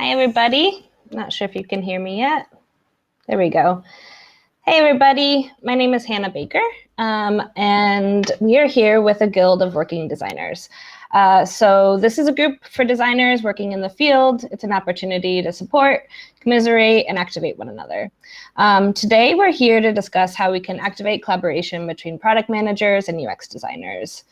Hi, everybody. Not sure if you can hear me yet. There we go. Hey, everybody. My name is Hannah Baker, and we are here with a Guild of Working Designers. So this is a group for designers working in the field. It's an opportunity to support, commiserate, and activate one another. Today, we're here to discuss how we can activate collaboration between product managers and UX designers.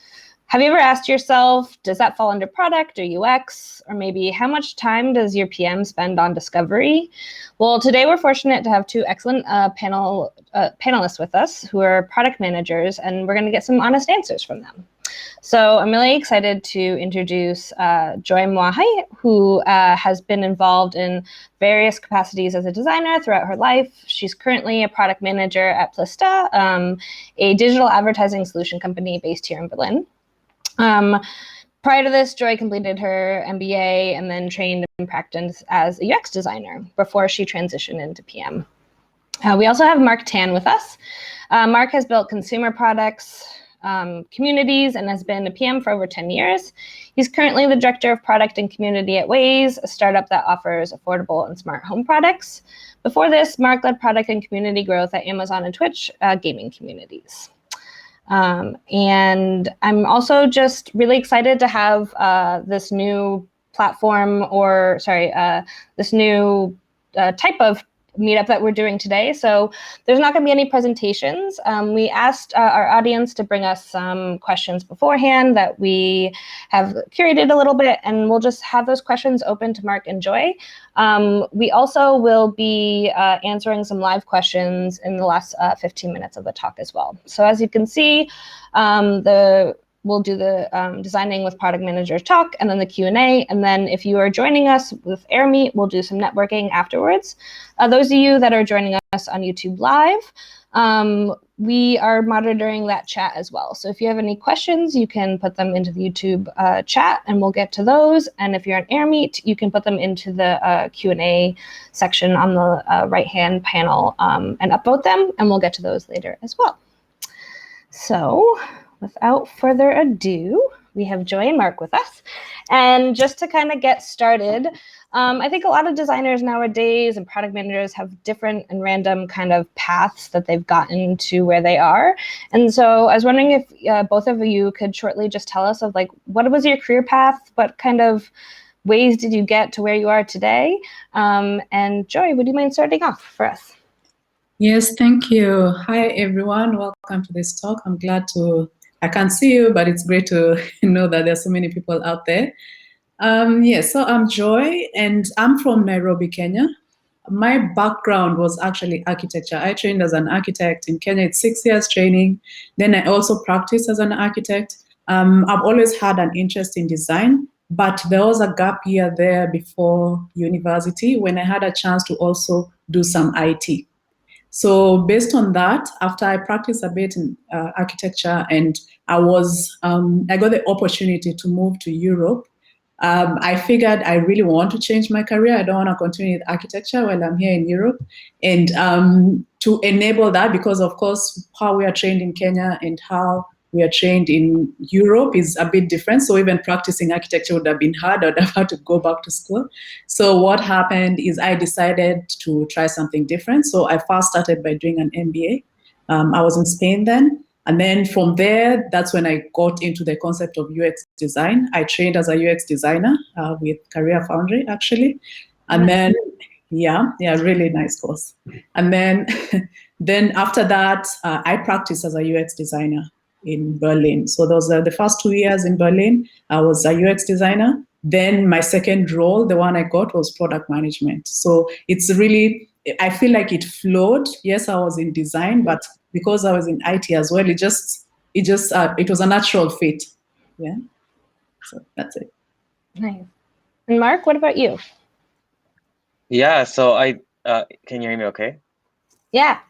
Have you ever asked yourself, does that fall under product or UX? Or maybe how much time does your PM spend on discovery? Well, today we're fortunate to have two excellent panelists with us who are product managers, and we're going to get some honest answers from them. So I'm really excited to introduce Joy Mwihia, who has been involved in various capacities as a designer throughout her life. She's currently a product manager at Plista, a digital advertising solution company based here in Berlin. Prior to this, Joy completed her MBA and then trained and practiced as a UX designer before she transitioned into PM. We also have Mark Tan with us. Mark has built consumer products, communities, and has been a PM for over 10 years. He's currently the director of product and community at Waze, a startup that offers affordable and smart home products. Before this, Mark led product and community growth at Amazon and Twitch gaming communities. And I'm also just really excited to have this new platform, or this new type of meetup that we're doing today. So there's not going to be any presentations. We asked our audience to bring us some questions beforehand that we have curated a little bit, and we'll just have those questions open to Mark and Joy. We also will be answering some live questions in the last 15 minutes of the talk as well. So as you can see, we'll do the designing with product managers talk, and then the Q&A. And then if you are joining us with AirMeet, we'll do some networking afterwards. Those of you that are joining us on YouTube Live, we are monitoring that chat as well. So if you have any questions, you can put them into the YouTube chat and we'll get to those. And if you're on AirMeet, you can put them into the Q&A section on the right-hand panel and upvote them, and we'll get to those later as well. So without further ado, we have Joy and Mark with us. And just to kind of get started, I think a lot of designers nowadays and product managers have different and random kind of paths that they've gotten to where they are. And so I was wondering if both of you could shortly just tell us of like, what was your career path? What kind of ways did you get to where you are today? And Joy, would you mind starting off for us? Yes, thank you. Hi, everyone. Welcome to this talk. I'm glad I can't see you, but it's great to know that there's so many people out there. Yes, so I'm Joy, and I'm from Nairobi, Kenya. My background was actually architecture. I trained as an architect in Kenya. It's 6 years training. Then I also practiced as an architect. I've always had an interest in design, but there was a gap year there before university when I had a chance to also do some IT. So based on that, after I practiced a bit in architecture, and I got the opportunity to move to Europe, I figured I really want to change my career. I don't want to continue with architecture while I'm here in Europe. And to enable that, because of course, how we are trained in Kenya and how we are trained in Europe is a bit different. So even practicing architecture would have been hard. I would have had to go back to school. So what happened is I decided to try something different. So I first started by doing an MBA. I was in Spain then. And then from there, that's when I got into the concept of UX design. I trained as a UX designer with Career Foundry, actually. And then, yeah, really nice course. And then, then after that, I practiced as a UX designer in Berlin. So those are the first 2 years in Berlin. I was a UX designer. Then my second role, the one I got, was product management. So it's really, I feel like it flowed. Yes, I was in design, but because I was in IT as well, it was a natural fit. Yeah. So that's it. Nice. And Mark, what about you? Yeah. So can you hear me okay? Yeah.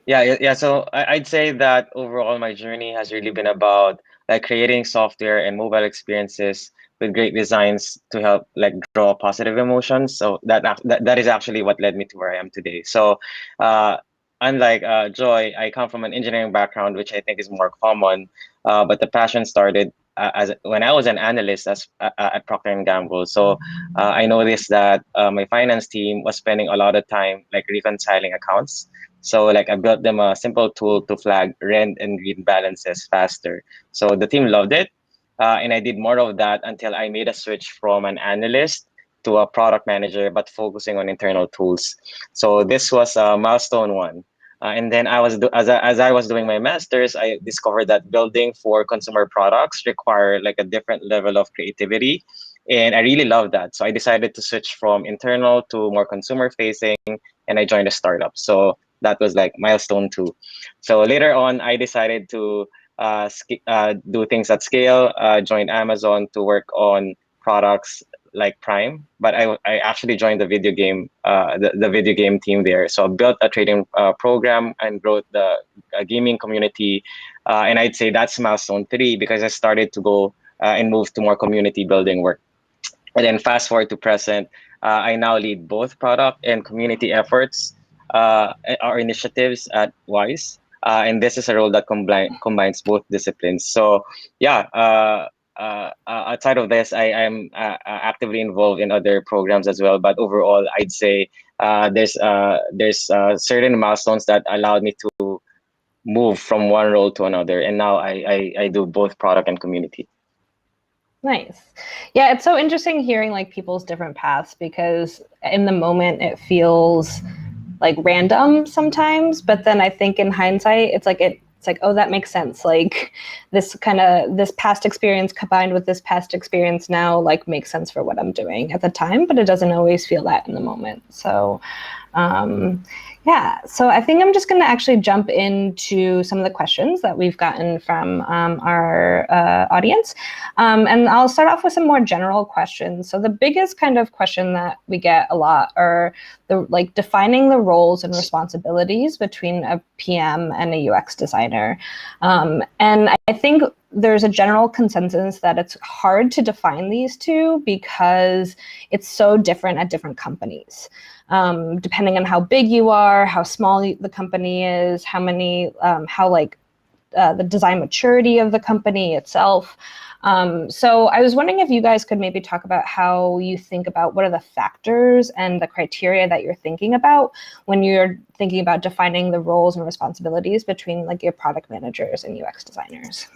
Yeah. So I'd say that overall my journey has really been about like creating software and mobile experiences with great designs to help like draw positive emotions. So that is actually what led me to where I am today. So unlike Joy, I come from an engineering background, which I think is more common. But the passion started as when I was an analyst at Procter and Gamble. So I noticed that my finance team was spending a lot of time like reconciling accounts. So like I built them a simple tool to flag red and green balances faster. So the team loved it, and I did more of that until I made a switch from an analyst to a product manager, but focusing on internal tools. So this was milestone one. And then as I was doing my master's, I discovered that building for consumer products require like a different level of creativity, and I really love that. So I decided to switch from internal to more consumer facing, and I joined a startup. So that was like milestone two. So later on, I decided to do things at scale. Joined Amazon to work on products like Prime, but I actually joined the video game the video game team there. So I built a trading program and growth the gaming community, and I'd say that's milestone three because I started to go and move to more community building work. And then fast forward to present, I now lead both product and community efforts, our initiatives at Wise. And this is a role that combines both disciplines. So yeah, outside of this, I am actively involved in other programs as well. But overall, I'd say there's certain milestones that allowed me to move from one role to another. And now I do both product and community. Nice. Yeah, it's so interesting hearing like people's different paths because in the moment it feels like random sometimes, but then I think in hindsight it's like oh, that makes sense. Like this past experience combined with this past experience now like makes sense for what I'm doing at the time, but it doesn't always feel that in the moment. So yeah, so I think I'm just going to actually jump into some of the questions that we've gotten from our audience. And I'll start off with some more general questions. So the biggest kind of question that we get a lot are defining the roles and responsibilities between a PM and a UX designer. And I think there's a general consensus that it's hard to define these two because it's so different at different companies. Depending on how big you are, how small the company is, the design maturity of the company itself. So I was wondering if you guys could maybe talk about how you think about what are the factors and the criteria that you're thinking about when you're thinking about defining the roles and responsibilities between like your product managers and UX designers.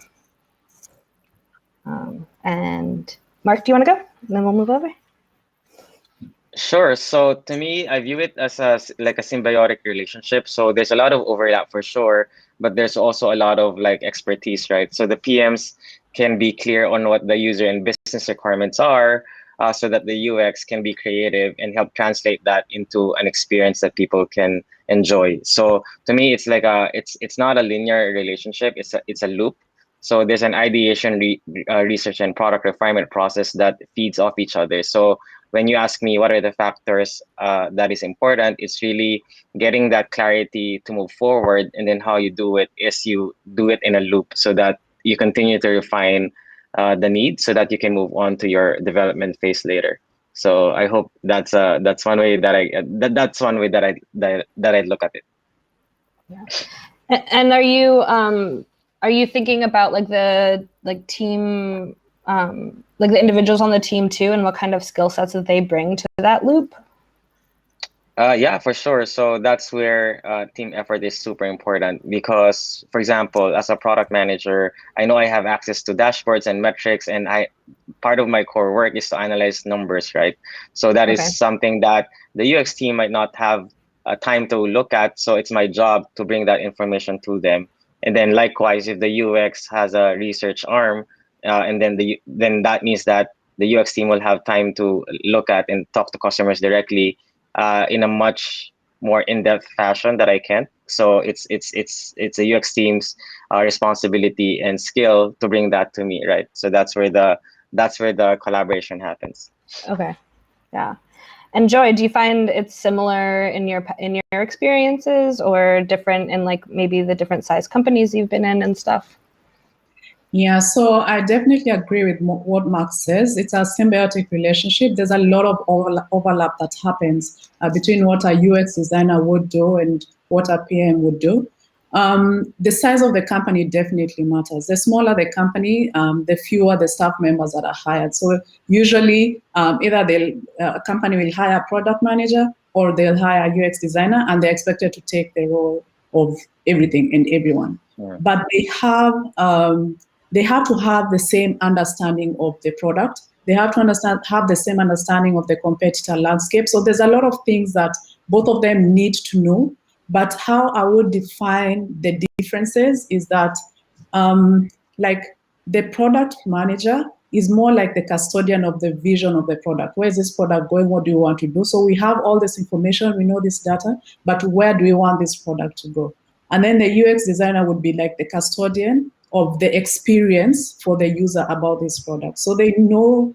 And Mark, do you want to go? And then we'll move over. Sure. So to me, I view it as a symbiotic relationship. So there's a lot of overlap for sure, but there's also a lot of like expertise, right? So the PMs can be clear on what the user and business requirements are, so that the UX can be creative and help translate that into an experience that people can enjoy. So to me, it's like it's not a linear relationship. It's a loop. So there's an ideation, research, and product refinement process that feeds off each other. So when you ask me what are the factors that is important, it's really getting that clarity to move forward. And then how you do it is you do it in a loop so that you continue to refine the need so that you can move on to your development phase later. So I hope that's one way that I look at it. Yeah. And are you thinking about like the team, like the individuals on the team too, and what kind of skill sets that they bring to that loop? Yeah, for sure. So that's where team effort is super important because, for example, as a product manager, I know I have access to dashboards and metrics, and part of my core work is to analyze numbers, right? So that is something that the UX team might not have time to look at. So it's my job to bring that information to them. And then likewise, if the UX has a research arm, and then that means that the UX team will have time to look at and talk to customers directly in a much more in-depth fashion that I can't. So it's a UX team's responsibility and skill to bring that to me, right? So that's where the collaboration happens. Okay, yeah. And Joy, do you find it's similar in your experiences or different in like maybe the different size companies you've been in and stuff? Yeah, so I definitely agree with what Mark says. It's a symbiotic relationship. There's a lot of overlap that happens between what a UX designer would do and what a PM would do. The size of the company definitely matters. The smaller the company, the fewer the staff members that are hired. So usually, either a company will hire a product manager or they'll hire a UX designer, and they're expected to take the role of everything and everyone. Yeah. But they have to have the same understanding of the product. They have to have the same understanding of the competitor landscape. So there's a lot of things that both of them need to know. But how I would define the differences is that, like, the product manager is more like the custodian of the vision of the product. Where is this product going? What do you want to do? So we have all this information, we know this data, but where do we want this product to go? And then the UX designer would be like the custodian of the experience for the user about this product. So they know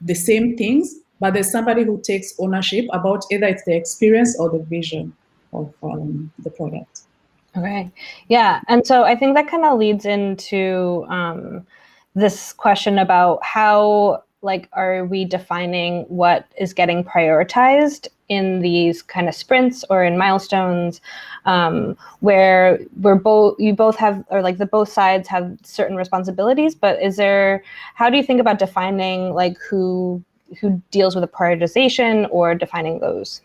the same things, but there's somebody who takes ownership about either it's the experience or the vision of the product. Okay, yeah, and so I think that kind of leads into this question about how, like, are we defining what is getting prioritized in these kind of sprints or in milestones, where both sides have certain responsibilities, but how do you think about defining, like, who deals with the prioritization or defining those?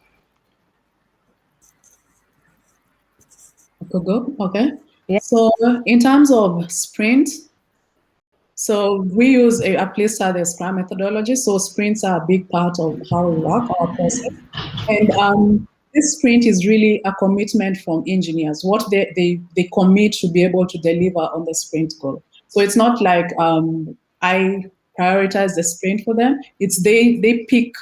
Okay. Yeah. So in terms of sprint, so we use a plista, the Scrum methodology. So sprints are a big part of how we work, our process. And this sprint is really a commitment from engineers, what they commit to be able to deliver on the sprint goal. So it's not like I prioritize the sprint for them. It's they pick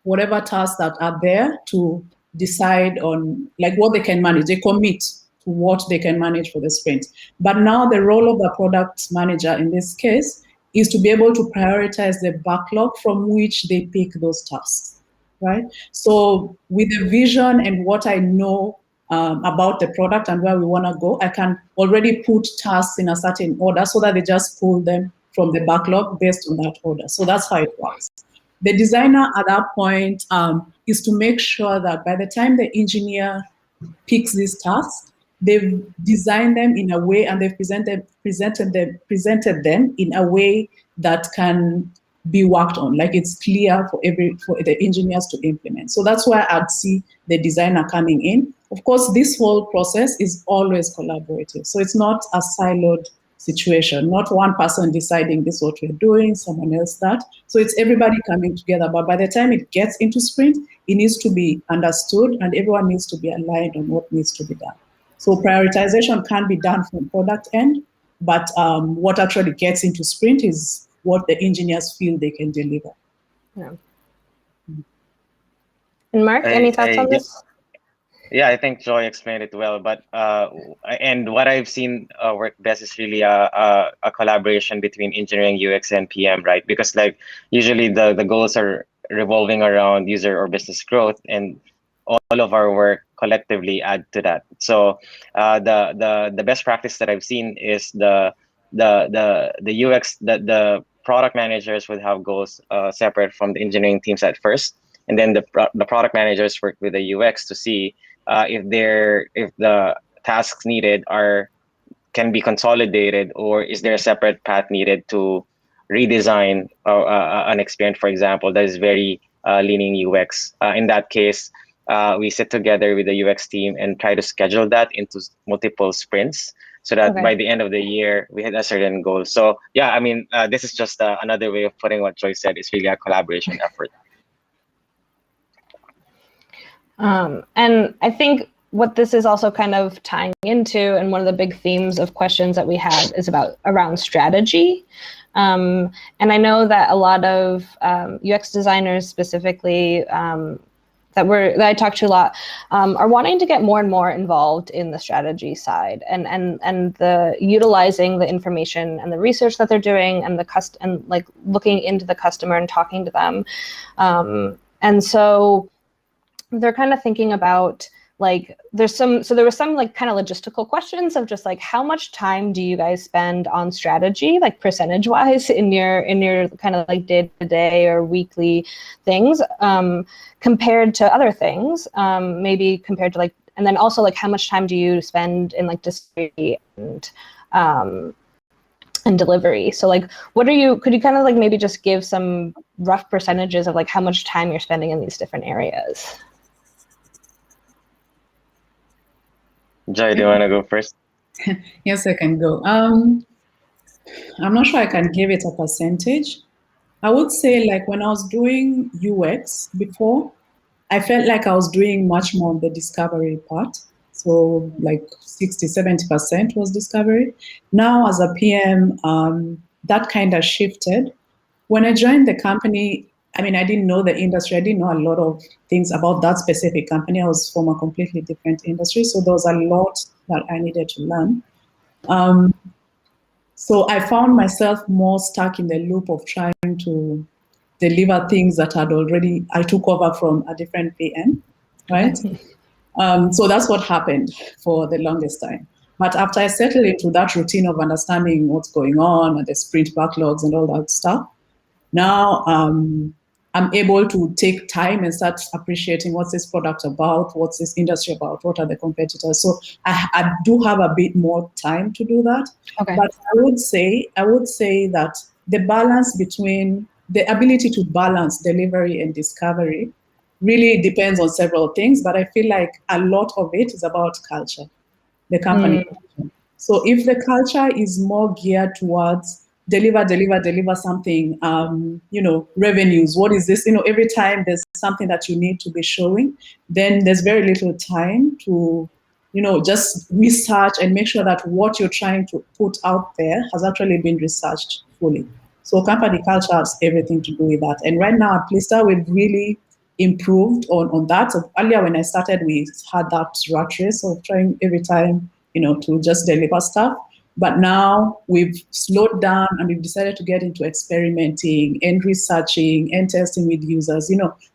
whatever tasks that are there to decide on, like, what they can manage. They commit to what they can manage for the sprint. But now the role of the product manager in this case is to be able to prioritize the backlog from which they pick those tasks, right? So with the vision and what I know about the product and where we want to go, I can already put tasks in a certain order so that they just pull them from the backlog based on that order. So that's how it works. The designer at that point is to make sure that by the time the engineer picks these tasks, they've designed them in a way and they've presented them in a way that can be worked on, like it's clear for the engineers to implement. So that's where I'd see the designer coming in. Of course, this whole process is always collaborative. So it's not a siloed situation, not one person deciding this is what we're doing, someone else that. So it's everybody coming together. But by the time it gets into sprint, it needs to be understood and everyone needs to be aligned on what needs to be done. So prioritization can be done from product end, but what actually gets into sprint is what the engineers feel they can deliver. Yeah. And Mark, any thoughts on this? Yeah, I think Joy explained it well, but and what I've seen work best is really a collaboration between engineering, UX, and PM, right? Because, like, usually the goals are revolving around user or business growth, and all of our work collectively add to that. So the best practice that I've seen is the UX, the product managers would have goals separate from the engineering teams at first, and then the product managers work with the UX to see if the tasks needed can be consolidated, or is there a separate path needed to redesign an experience, for example, that is very leaning UX. In that case, we sit together with the UX team and try to schedule that into multiple sprints so that by the end of the year, we hit a certain goal. So yeah, I mean, this is just another way of putting what Joy said. It's really a collaboration effort. And I think what this is also kind of tying into, and one of the big themes of questions that we had is around strategy. And I know that a lot of UX designers specifically that I talk to a lot are wanting to get more and more involved in the strategy side and the utilizing the information and the research that they're doing and like looking into the customer and talking to them. And so they're kind of thinking about, like, there was some like kind of logistical questions of just like, how much time do you guys spend on strategy, like percentage wise in your kind of like day-to-day or weekly things, compared to other things, maybe compared to like And then also like how much time do you spend in like discovery and delivery? So like could you kind of like maybe just give some rough percentages of like how much time you're spending in these different areas? Joy, do you want to go first? Yes, I can go. I'm not sure I can give it a percentage. I would say like when I was doing UX before, I felt like I was doing much more on the discovery part. So like 60-70% was discovery. Now as a PM, that kind of shifted. When I joined the company, I mean, I didn't know the industry. I didn't know a lot of things about that specific company. I was from a completely different industry. So there was a lot that I needed to learn. So I found myself more stuck in the loop of trying to deliver things that I took over from a different PM, right? So that's what happened for the longest time. But after I settled into that routine of understanding what's going on and the sprint backlogs and all that stuff, now I'm able to take time and start appreciating what's this product about, what's this industry about, what are the competitors. So I do have a bit more time to do that. Okay. But I would say that the balance between the ability to balance delivery and discovery really depends on several things. But I feel like a lot of it is about culture, the company culture. So if the culture is more geared towards deliver something, revenues, what is this? Every time there's something that you need to be showing, then there's very little time to, just research and make sure that what you're trying to put out there has actually been researched fully. So company culture has everything to do with that. And right now at Plista, we've really improved on that. So earlier when I started, we had that rat race of trying every time, to just deliver stuff. But now we've slowed down and we've decided to get into experimenting and researching and testing with users,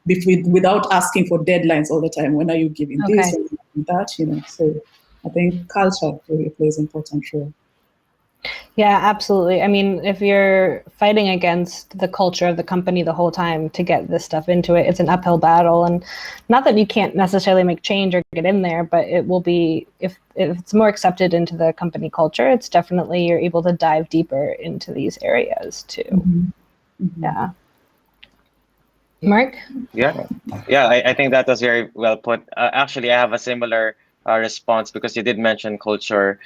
without asking for deadlines all the time. When are you giving this and that, So I think culture really plays an important role. Yeah, absolutely. I mean, if you're fighting against the culture of the company the whole time to get this stuff into it, it's an uphill battle. And not that you can't necessarily make change or get in there, but it will be, if it's more accepted into the company culture, it's definitely, you're able to dive deeper into these areas too. Yeah. Mark? Yeah, I think that was very well put. Actually, I have a similar response because you did mention culture.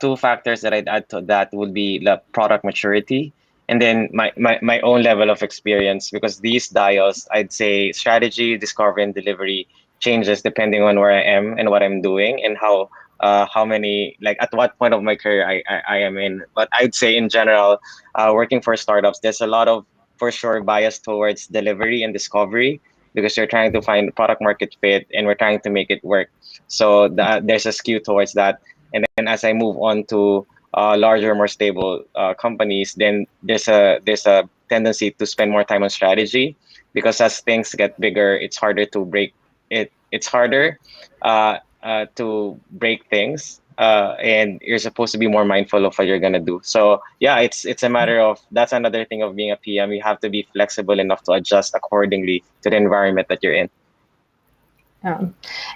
Two factors that I'd add to that would be the product maturity and then my own level of experience, because these dials, I'd say strategy, discovery, and delivery changes depending on where I am and what I'm doing and how many, like at what point of my career I am in. But I'd say in general, working for startups, there's a lot of for sure bias towards delivery and discovery because you're trying to find product market fit and we're trying to make it work. So there's a skew towards that. And then as I move on to larger, more stable companies, then there's a tendency to spend more time on strategy because as things get bigger, it's harder to break it. It's harder to break things, and you're supposed to be more mindful of what you're gonna do. So yeah, it's a matter of, that's another thing of being a PM. You have to be flexible enough to adjust accordingly to the environment that you're in.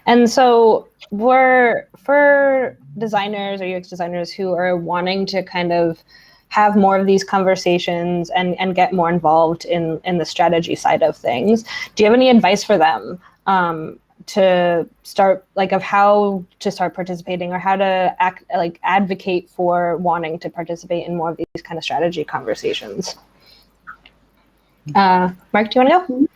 And so for designers or UX designers who are wanting to kind of have more of these conversations and get more involved in the strategy side of things, do you have any advice for them to start, like, of how to start participating or how to advocate for wanting to participate in more of these kind of strategy conversations? Mark, do you want to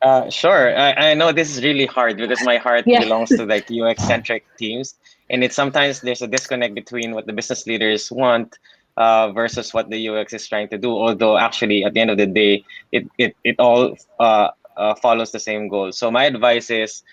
go? Sure. I know this is really hard because my heart belongs to like UX centric teams, and it's sometimes there's a disconnect between what the business leaders want versus what the UX is trying to do. Although actually, at the end of the day, it all follows the same goal. So my advice is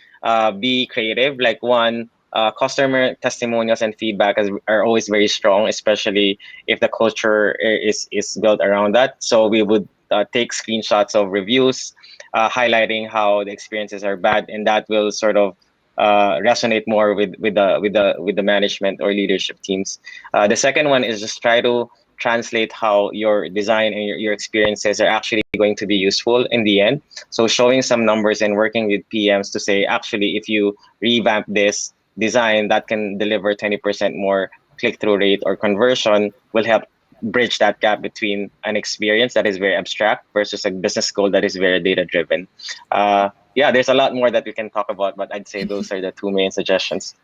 be creative. Like one, customer testimonials and feedback are always very strong, especially if the culture is built around that. So we would take screenshots of reviews, highlighting how the experiences are bad, and that will sort of resonate more with the management or leadership teams. The second one is just try to translate how your design and your experiences are actually going to be useful in the end. So showing some numbers and working with PMs to say, actually, if you revamp this design, that can deliver 20% more click-through rate or conversion, will help bridge that gap between an experience that is very abstract versus a business goal that is very data-driven. Yeah, there's a lot more that we can talk about, but I'd say those are the two main suggestions.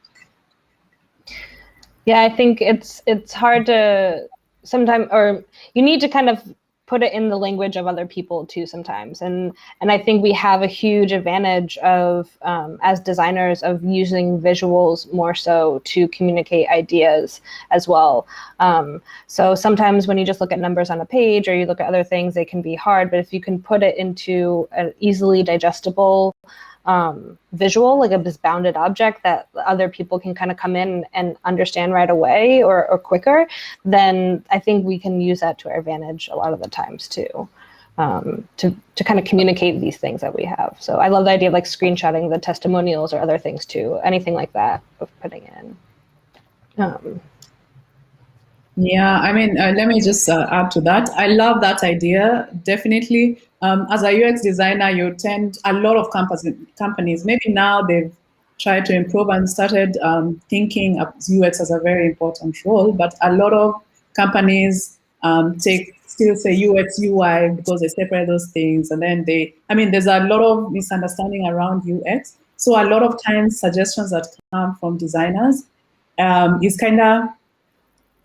Yeah, I think it's hard to sometimes, or you need to kind of put it in the language of other people too sometimes. And I think we have a huge advantage of, as designers, of using visuals more so to communicate ideas as well. So sometimes when you just look at numbers on a page or you look at other things, they can be hard, but if you can put it into an easily digestible visual, like this bounded object that other people can kind of come in and understand right away or quicker, then I think we can use that to our advantage a lot of the times too, to kind of communicate these things that we have. So I love the idea of like screenshotting the testimonials or other things too, anything like that of putting in. Yeah, I mean, let me just add to that. I love that idea. Definitely. As a UX designer, a lot of companies, maybe now they've tried to improve and started thinking of UX as a very important role, but a lot of companies still say UX, UI because they separate those things. And then there's a lot of misunderstanding around UX. So a lot of times suggestions that come from designers is kind of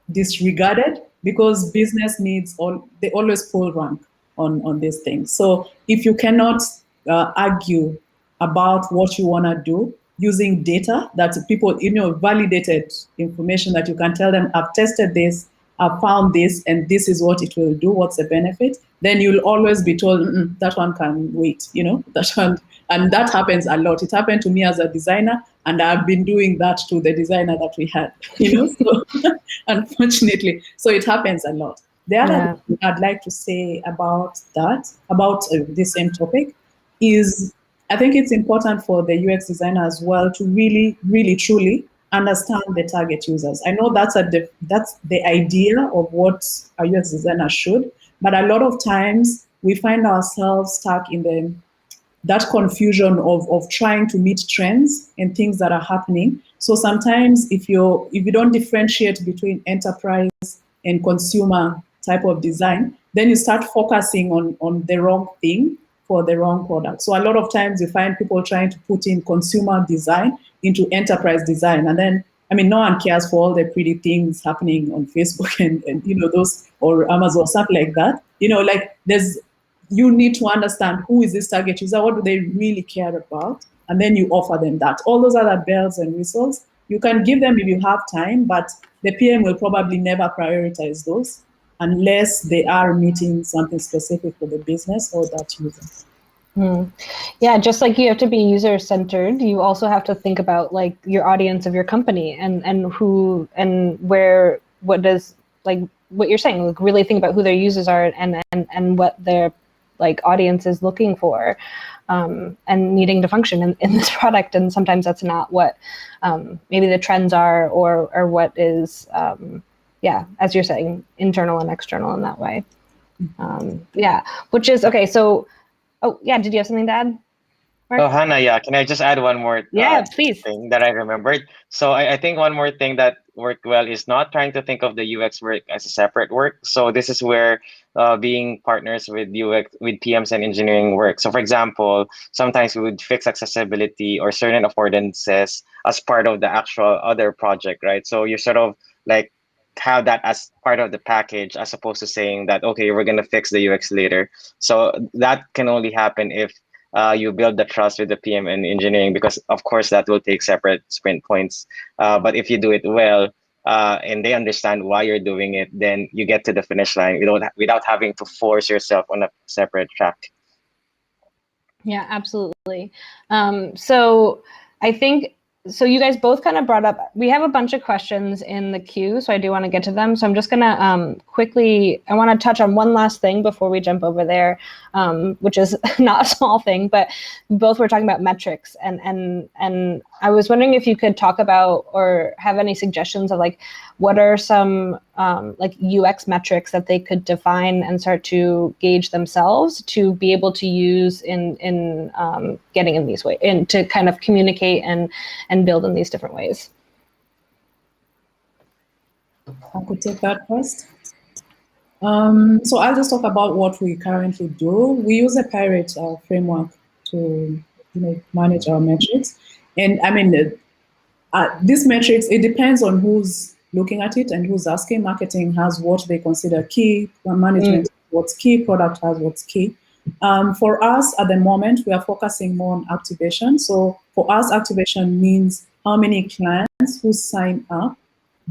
disregarded because business needs they always pull rank on these things. So if you cannot argue about what you want to do using data that people, validated information that you can tell them, I've tested this, I've found this, and this is what it will do, what's the benefit, then you'll always be told, that one can wait, that one. And that happens a lot. It happened to me as a designer, and I've been doing that to the designer that we had, so unfortunately. So it happens a lot. The other thing I'd like to say about this same topic is I think it's important for the UX designer as well to really, really, truly understand the target users. I know that's the idea of what a UX designer should, but a lot of times we find ourselves stuck in that confusion of trying to meet trends and things that are happening. So sometimes if you don't differentiate between enterprise and consumer type of design, then you start focusing on the wrong thing for the wrong product. So a lot of times you find people trying to put in consumer design into enterprise design. And then, no one cares for all the pretty things happening on Facebook and those, or Amazon, something like that. You need to understand who is this target user, what do they really care about, and then you offer them that. All those other bells and whistles, you can give them if you have time, but the PM will probably never prioritize those unless they are meeting something specific for the business or that user. Yeah, just like you have to be user-centered, you also have to think about like your audience of your company and who and where, what you're saying, like really think about who their users are and what their like audience is looking for and needing to function in this product. And sometimes that's not what maybe the trends are or what is, as you're saying, internal and external in that way. Which is, okay, so, did you have something to add, Mark? Oh, Hannah, can I just add one more please. thing that I remembered? So I think one more thing that worked well is not trying to think of the UX work as a separate work. So this is where being partners with UX, with PMs and engineering work. So for example, sometimes we would fix accessibility or certain affordances as part of the actual other project, right? So you sort of like have that as part of the package as opposed to saying that, okay, we're going to fix the UX later. So that can only happen if you build the trust with the PM and engineering, because of course that will take separate sprint points. But if you do it well and they understand why you're doing it, then you get to the finish line without having to force yourself on a separate track. Yeah, absolutely. So I think, so you guys both kind of brought up, we have a bunch of questions in the queue, so I do want to get to them. So I'm just going to quickly, I want to touch on one last thing before we jump over there, which is not a small thing, but both were talking about metrics. And I was wondering if you could talk about or have any suggestions of like, what are some like UX metrics that they could define and start to gauge themselves to be able to use in getting in these ways, and to kind of communicate and build in these different ways. I could take that first. So I'll just talk about what we currently do. We use a Pirate framework to manage our metrics. And I mean, these metrics, it depends on who's looking at it and who's asking. Marketing has what they consider key, management what's key, product has what's key. For us at the moment, we are focusing more on activation. So for us, activation means how many clients who sign up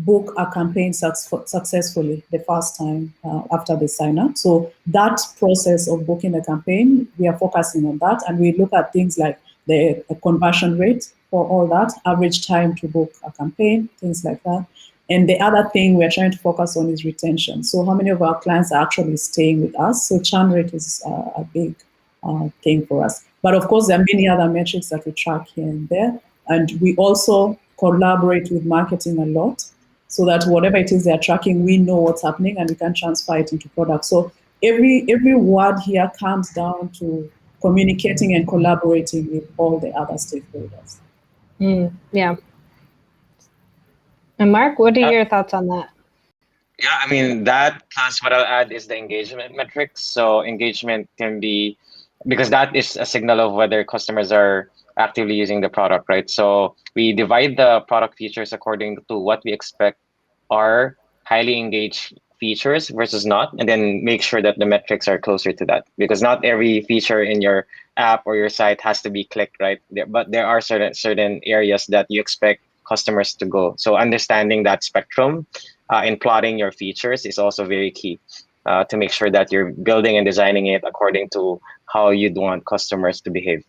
book a campaign successfully the first time after they sign up. So that process of booking a campaign, we are focusing on that, and we look at things like the conversion rate for all that, average time to book a campaign, things like that. And the other thing we're trying to focus on is retention. So how many of our clients are actually staying with us? So churn rate is a big thing for us. But of course, there are many other metrics that we track here and there. And we also collaborate with marketing a lot, so that whatever it is they're tracking, we know what's happening and we can transfer it into products. So every word here comes down to communicating and collaborating with all the other stakeholders. Yeah. And Mark, what are your thoughts on that? Yeah, I mean, that plus what I'll add is the engagement metrics. So engagement can be, because that is a signal of whether customers are actively using the product, right? So we divide the product features according to what we expect are highly engaged features versus not, and then make sure that the metrics are closer to that, because not every feature in your app or your site has to be clicked, right? But there are certain areas that you expect customers to go. So understanding that spectrum in plotting your features is also very key to make sure that you're building and designing it according to how you'd want customers to behave.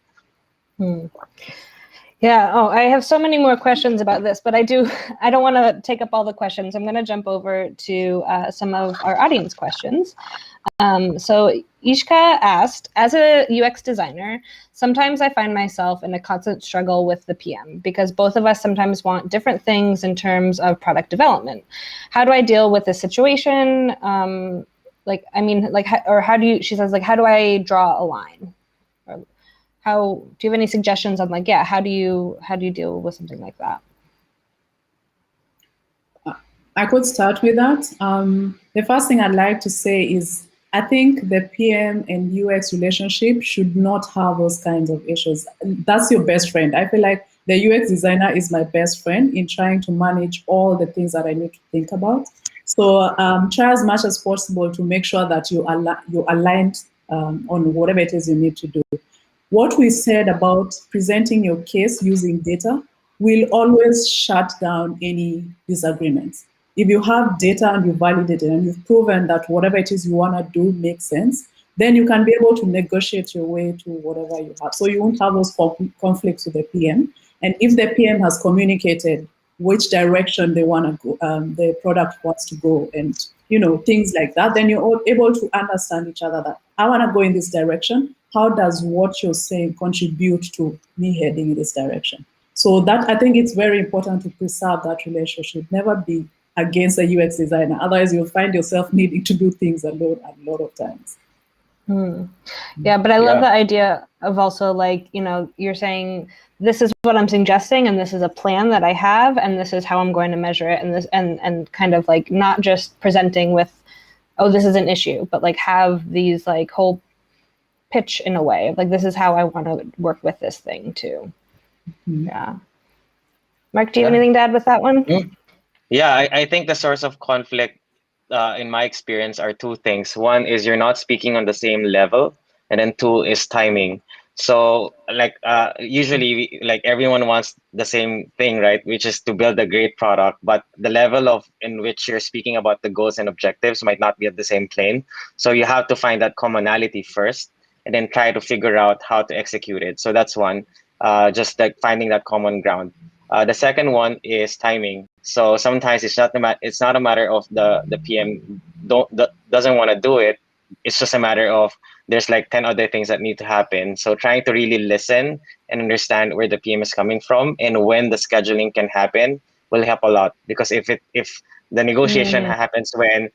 Yeah. Oh, I have so many more questions about this, but I don't want to take up all the questions. I'm going to jump over to some of our audience questions. So Ishka asked, as a UX designer, sometimes I find myself in a constant struggle with the PM because both of us sometimes want different things in terms of product development. How do I deal with this situation? She says, how do I draw a line? Do you have any suggestions on how do you deal with something like that? I could start with that. The first thing I'd like to say is I think the PM and UX relationship should not have those kinds of issues. That's your best friend. I feel like the UX designer is my best friend in trying to manage all the things that I need to think about. So try as much as possible to make sure that you're aligned on whatever it is you need to do. What we said about presenting your case using data will always shut down any disagreements. If you have data and you validate it and you've proven that whatever it is you want to do makes sense, then you can be able to negotiate your way to whatever you have. So you won't have those conflicts with the PM. And if the PM has communicated which direction they want to go, the product wants to go, and things like that, then you're all able to understand each other that I want to go in this direction. How does what you're saying contribute to me heading in this direction? So that, I think it's very important to preserve that relationship. Never be against a UX designer. Otherwise, you'll find yourself needing to do things alone a lot of times. Yeah, but I love the idea of also you're saying this is what I'm suggesting, and this is a plan that I have, and this is how I'm going to measure it, and this and kind of not just presenting with, oh, this is an issue, but have these whole pitch in a way of this is how I want to work with this thing too. Yeah. Mark, do you have anything to add with that one? Yeah, I think the source of conflict in my experience are two things. One is you're not speaking on the same level, and then two is timing. So usually everyone wants the same thing, right? Which is to build a great product, but the level in which you're speaking about the goals and objectives might not be at the same plane. So you have to find that commonality first, and then try to figure out how to execute it. So that's one, just finding that common ground. The second one is timing. So sometimes it's not a matter of the PM doesn't want to do it. It's just a matter of there's 10 other things that need to happen. So trying to really listen and understand where the PM is coming from and when the scheduling can happen will help a lot. Because if The negotiation happens when,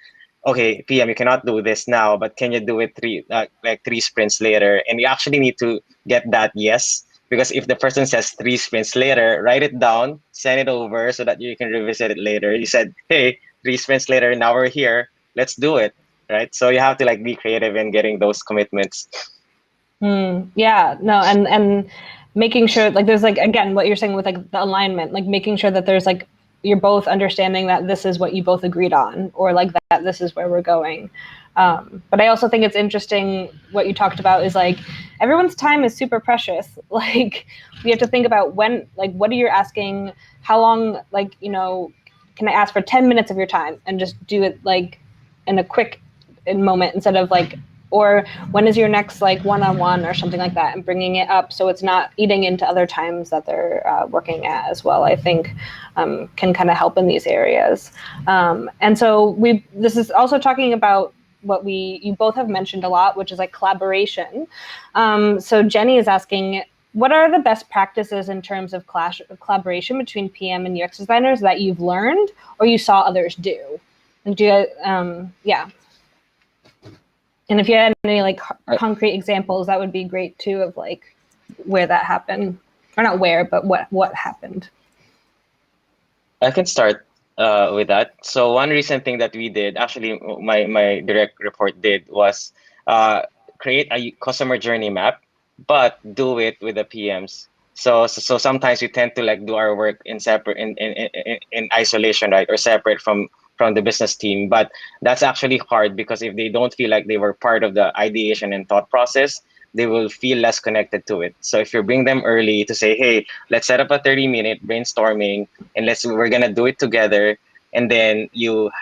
okay, PM, you cannot do this now, but can you do it three sprints later? And you actually need to get that yes, because if the person says 3 sprints later, write it down, send it over so that you can revisit it later. You said, hey, 3 sprints later, now we're here, let's do it, right? So you have to like be creative in getting those commitments. Yeah, no, and making sure like there's like, again, what you're saying with like the alignment, like making sure that there's like, you're both understanding that this is what you both agreed on, or like that this is where we're going. But I also think it's interesting what you talked about is like everyone's time is super precious. Like we have to think about when, like, what are you asking? How long, like, you know, can I ask for 10 minutes of your time and just do it like in a quick moment instead of like, or when is your next like one-on-one or something like that, and bringing it up so it's not eating into other times that they're working at as well, I think can kind of help in these areas. And so this is also talking about what you both have mentioned a lot, which is like collaboration. So Jenny is asking, what are the best practices in terms of collaboration between PM and UX designers that you've learned or you saw others do? And yeah. And if you had any like concrete examples, that would be great too, of like where that happened, or not where, but what happened. I can start with that. So one recent thing that we did, actually my direct report did, was create a customer journey map, but do it with the PMs. So sometimes we tend to like do our work in isolation, right, or separate from the business team. But that's actually hard, because if they don't feel like they were part of the ideation and thought process, they will feel less connected to it. So if you bring them early to say, hey, let's set up a 30-minute brainstorming and we're gonna do it together, and then you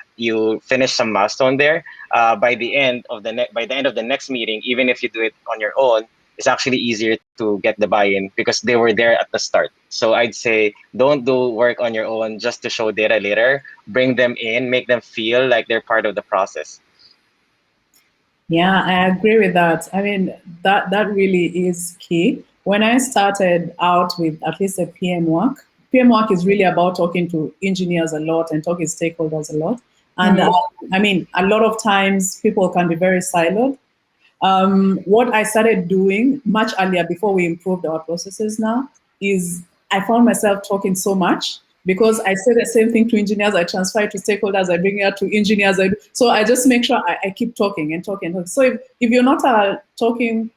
finish some milestone there, by the end of the next meeting, even if you do it on your own, it's actually easier to get the buy-in because they were there at the start. So I'd say don't do work on your own just to show data later. Bring them in, make them feel like they're part of the process. Yeah, I agree with that. I mean, that really is key. When I started out with at least a PM work is really about talking to engineers a lot and talking to stakeholders a lot. And I mean, a lot of times people can be very siloed. What I started doing much earlier, before we improved our processes now, is I found myself talking so much because I say the same thing to engineers, I transfer it to stakeholders, I bring it to engineers. So I just make sure I keep talking and talking. So if you're not a talking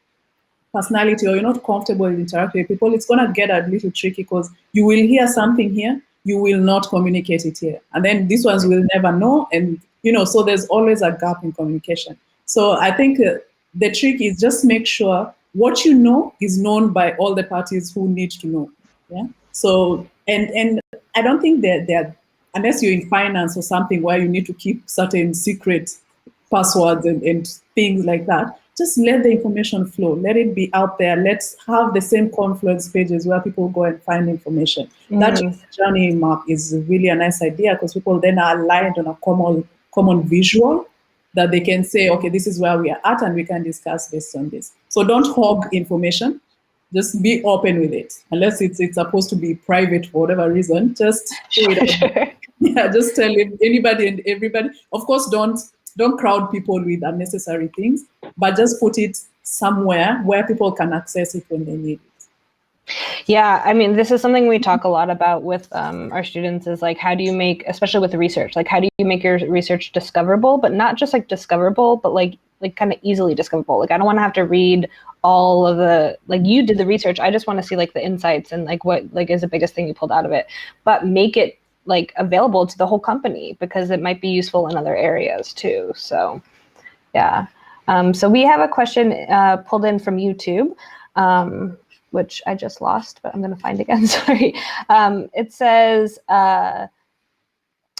personality, or you're not comfortable with interacting with people, it's going to get a little tricky, because you will hear something here, you will not communicate it here. And then these ones will never know. And, so there's always a gap in communication. So I think the trick is just make sure what you know is known by all the parties who need to know. Yeah. So, and I don't think that unless you're in finance or something where you need to keep certain secret passwords and things like that, just let the information flow. Let it be out there. Let's have the same Confluence pages where people go and find information. That journey map is really a nice idea, because people then are aligned on a common visual that they can say, okay, this is where we are at, and we can discuss based on this. So don't hog information. Just be open with it. Unless it's supposed to be private for whatever reason, just do it. Yeah, just tell anybody and everybody. Of course, don't crowd people with unnecessary things, but just put it somewhere where people can access it when they need it. Yeah, I mean, this is something we talk a lot about with our students, is like, how do you make, especially with the research, like how do you make your research discoverable, but not just like discoverable, but like kind of easily discoverable. Like I don't want to have to read all of the, like you did the research. I just want to see like the insights and like what like is the biggest thing you pulled out of it, but make it like available to the whole company, because it might be useful in other areas too. So yeah. So we have a question pulled in from YouTube, which I just lost, but I'm going to find again. Sorry. It says,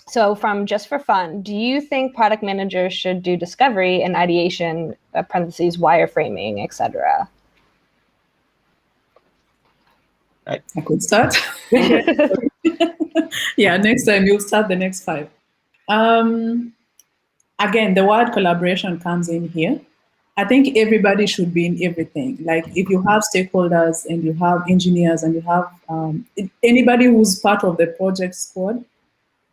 so from Just for Fun, do you think product managers should do discovery and ideation, parentheses, wireframing, etc.? I could start. Yeah, next time you'll start the next 5. Again, the word collaboration comes in here. I think everybody should be in everything. Like if you have stakeholders and you have engineers and you have anybody who's part of the project squad,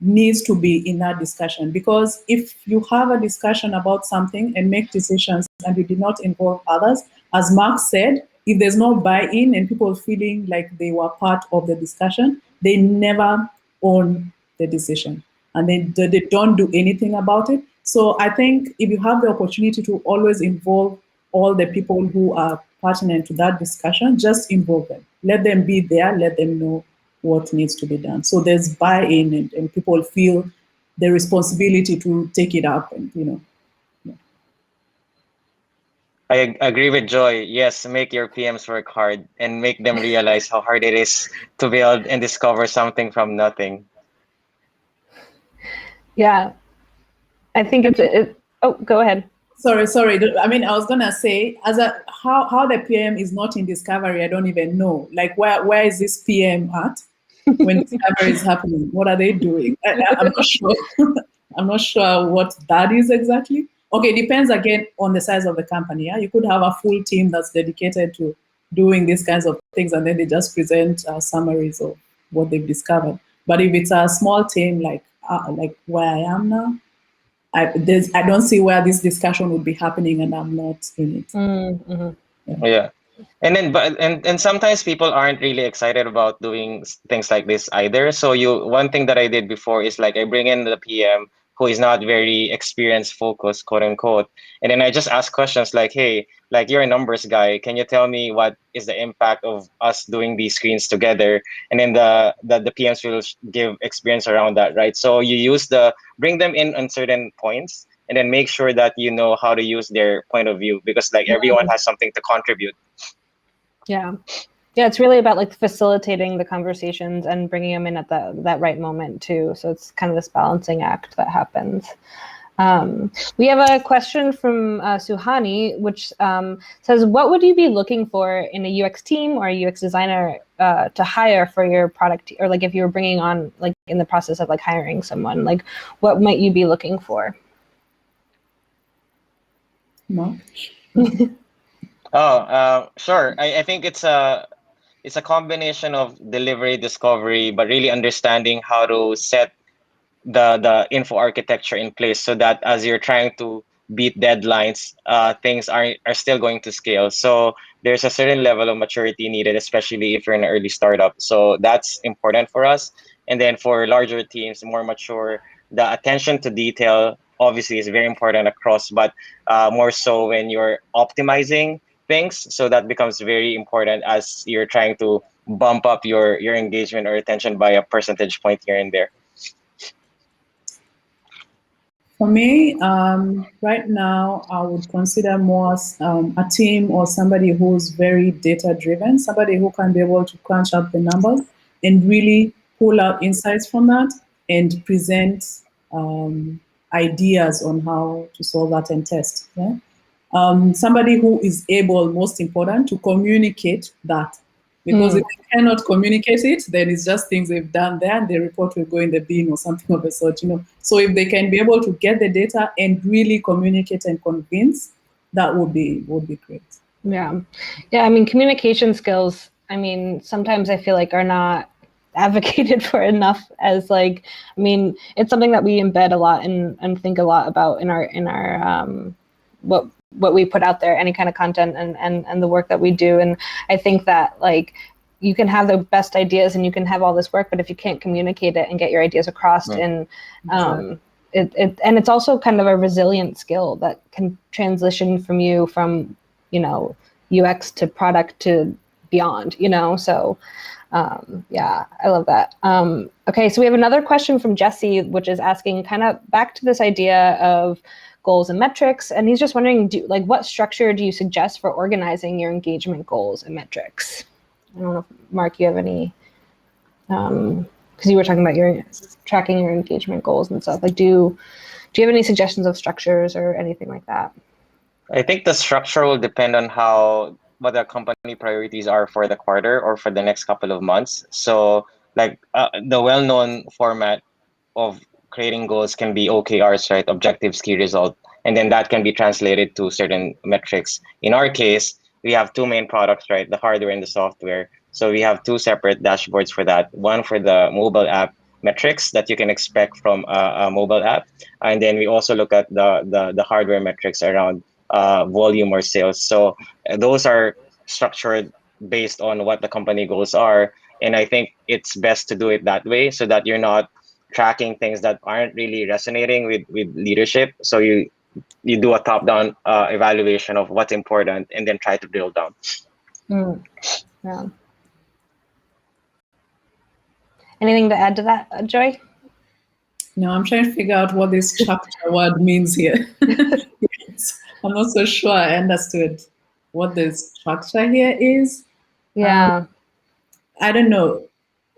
needs to be in that discussion, because if you have a discussion about something and make decisions and you did not involve others, as Mark said, if there's no buy-in and people feeling like they were part of the discussion, they never own the decision and they don't do anything about it. So I think if you have the opportunity to always involve all the people who are pertinent to that discussion, just involve them. Let them be there, let them know what needs to be done. So there's buy-in and people feel the responsibility to take it up and, you know. Yeah. I agree with Joy. Yes, make your PMs work hard and make them realize how hard it is to build and discover something from nothing. Yeah, I think oh, go ahead. Sorry. I mean, I was gonna say, how the PM is not in discovery, I don't even know. Like, where is this PM at when discovery is happening? What are they doing? I'm not sure. I'm not sure what that is exactly. Okay, depends again on the size of the company. Yeah, you could have a full team that's dedicated to doing these kinds of things, and then they just present summaries of what they've discovered. But if it's a small team like where I am now, I don't see where this discussion would be happening, and I'm not in it. Mm-hmm. Yeah. And then, and sometimes people aren't really excited about doing things like this either. So one thing that I did before is like I bring in the PM who is not very experience focused, quote unquote, and then I just ask questions like, hey, like you're a numbers guy, can you tell me what is the impact of us doing these screens together? And then the PMs will give experience around that, right? So you bring them in on certain points, and then make sure that you know how to use their point of view, because like everyone has something to contribute. Yeah. Yeah, it's really about like facilitating the conversations and bringing them in at that right moment too. So it's kind of this balancing act that happens. We have a question from Suhani, which says, what would you be looking for in a UX team or a UX designer to hire for your product? Or like if you were bringing on, like in the process of like hiring someone, like what might you be looking for? No. Sure. I think it's a combination of delivery, discovery, but really understanding how to set the info architecture in place so that as you're trying to beat deadlines, things are still going to scale. So there's a certain level of maturity needed, especially if you're in an early startup. So that's important for us. And then for larger teams, more mature, the attention to detail obviously is very important across, but more so when you're optimizing things. So that becomes very important as you're trying to bump up your engagement or attention by a percentage point here and there. For me, right now, I would consider more a team or somebody who's very data-driven, somebody who can be able to crunch up the numbers and really pull out insights from that and present ideas on how to solve that and test. Yeah? Somebody who is able, most important, to communicate that. Because if they cannot communicate it, then it's just things they've done there and the report will go in the bin or something of the sort, you know. So if they can be able to get the data and really communicate and convince, that would be great. Yeah. Yeah. I mean, communication skills, I mean, sometimes I feel like are not advocated for enough as like, I mean, it's something that we embed a lot and think a lot about in our what we put out there, any kind of content and the work that we do. And I think that like you can have the best ideas and you can have all this work, but if you can't communicate it and get your ideas across, and it's also kind of a resilient skill that can transition from you know, UX to product to beyond, you know, so yeah, I love that. Okay, so we have another question from Jesse, which is asking kind of back to this idea of goals and metrics. And he's just wondering, what structure do you suggest for organizing your engagement goals and metrics? I don't know if, Mark, you have any, because you were talking about your tracking your engagement goals and stuff. Like, do you have any suggestions of structures or anything like that? I think the structure will depend on what the company priorities are for the quarter or for the next couple of months. So like the well-known format of creating goals can be OKRs, right? Objectives, key result. And then that can be translated to certain metrics. In our case, we have two main products, right? The hardware and the software. So we have two separate dashboards for that. One for the mobile app, metrics that you can expect from a mobile app. And then we also look at the hardware metrics around volume or sales. So those are structured based on what the company goals are. And I think it's best to do it that way so that you're not tracking things that aren't really resonating with leadership. So you do a top-down evaluation of what's important and then try to drill down. Yeah. Anything to add to that, Joy? No, I'm trying to figure out what this structure word means here. I'm not so sure I understood what the structure here is. Yeah. I don't know.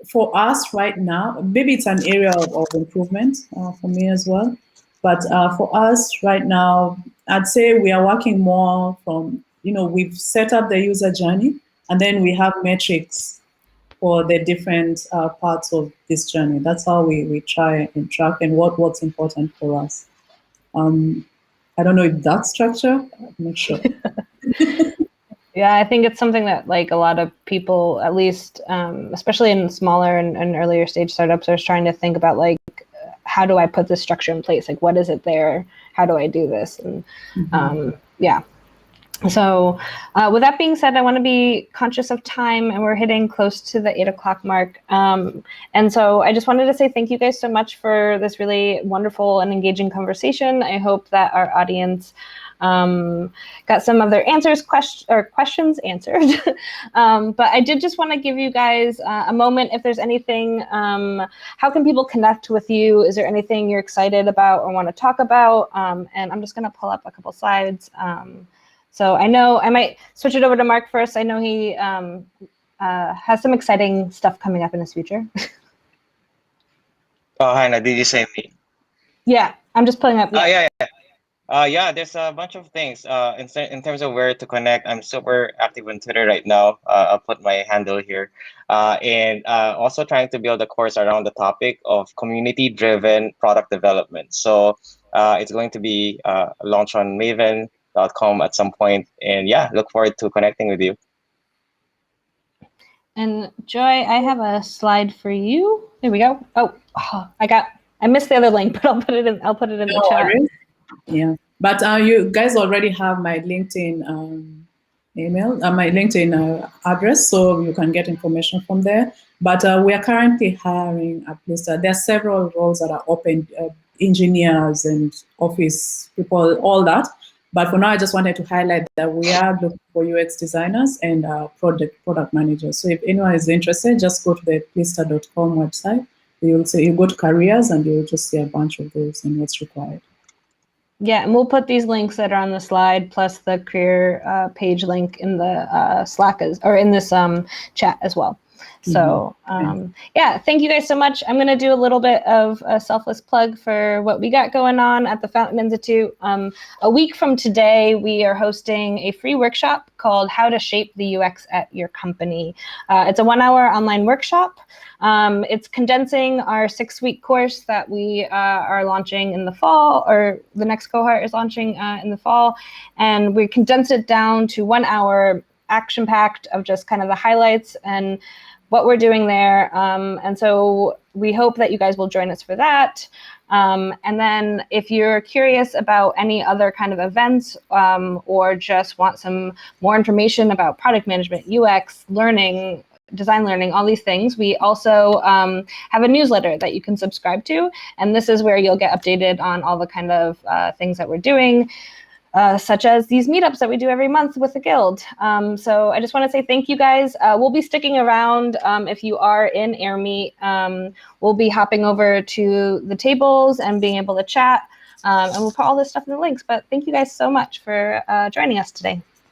For us right now, maybe it's an area of improvement for me as well. But for us right now, I'd say we are working more from, we've set up the user journey, and then we have metrics for the different parts of this journey. That's how we try and track and what's important for us. I don't know if that's structure. I'm not sure. Yeah, I think it's something that like a lot of people, at least, especially in smaller and earlier stage startups, are trying to think about like, how do I put this structure in place? Like, what is it there? How do I do this? And yeah. So with that being said, I want to be conscious of time, and we're hitting close to the 8 o'clock mark. And so I just wanted to say thank you guys so much for this really wonderful and engaging conversation. I hope that our audience got some of their questions answered. But I did just want to give you guys a moment. If there's anything, how can people connect with you? Is there anything you're excited about or want to talk about? And I'm just going to pull up a couple slides. So I know I might switch it over to Mark first. I know he has some exciting stuff coming up in his future. Oh, Hannah, did you say me? Yeah, I'm just pulling up. Yeah. Yeah, there's a bunch of things. In terms of where to connect, I'm super active on Twitter right now. I'll put my handle here. And also trying to build a course around the topic of community-driven product development. So it's going to be launched on Maven.com at some point. And yeah, look forward to connecting with you. And Joy, I have a slide for you. There we go. Oh, I missed the other link, but I'll put it in the chat. Yeah, but you guys already have my LinkedIn email, my LinkedIn address, so you can get information from there. But we are currently hiring at plista. There are several roles that are open, engineers and office people, all that. But for now, I just wanted to highlight that we are looking for UX designers and product managers. So if anyone is interested, just go to the plista.com website. You go to careers and you'll just see a bunch of those and what's required. Yeah, and we'll put these links that are on the slide plus the career page link in the Slack or in this chat as well. So yeah, thank you guys so much. I'm going to do a little bit of a selfless plug for what we got going on at the Fountain Institute. A week from today, we are hosting a free workshop called How to Shape the UX at Your Company. It's a 1-hour online workshop. It's condensing our 6-week course that we are launching in the fall, or the next cohort is launching in the fall. And we condensed it down to 1 hour, action-packed, of just kind of the highlights and what we're doing there. And so we hope that you guys will join us for that. And then if you're curious about any other kind of events or just want some more information about product management, UX, learning, design learning, all these things, we also have a newsletter that you can subscribe to. And this is where you'll get updated on all the kind of things that we're doing, such as these meetups that we do every month with the Guild. So I just want to say thank you guys. We'll be sticking around if you are in AirMeet. We'll be hopping over to the tables and being able to chat. And we'll put all this stuff in the links. But thank you guys so much for joining us today.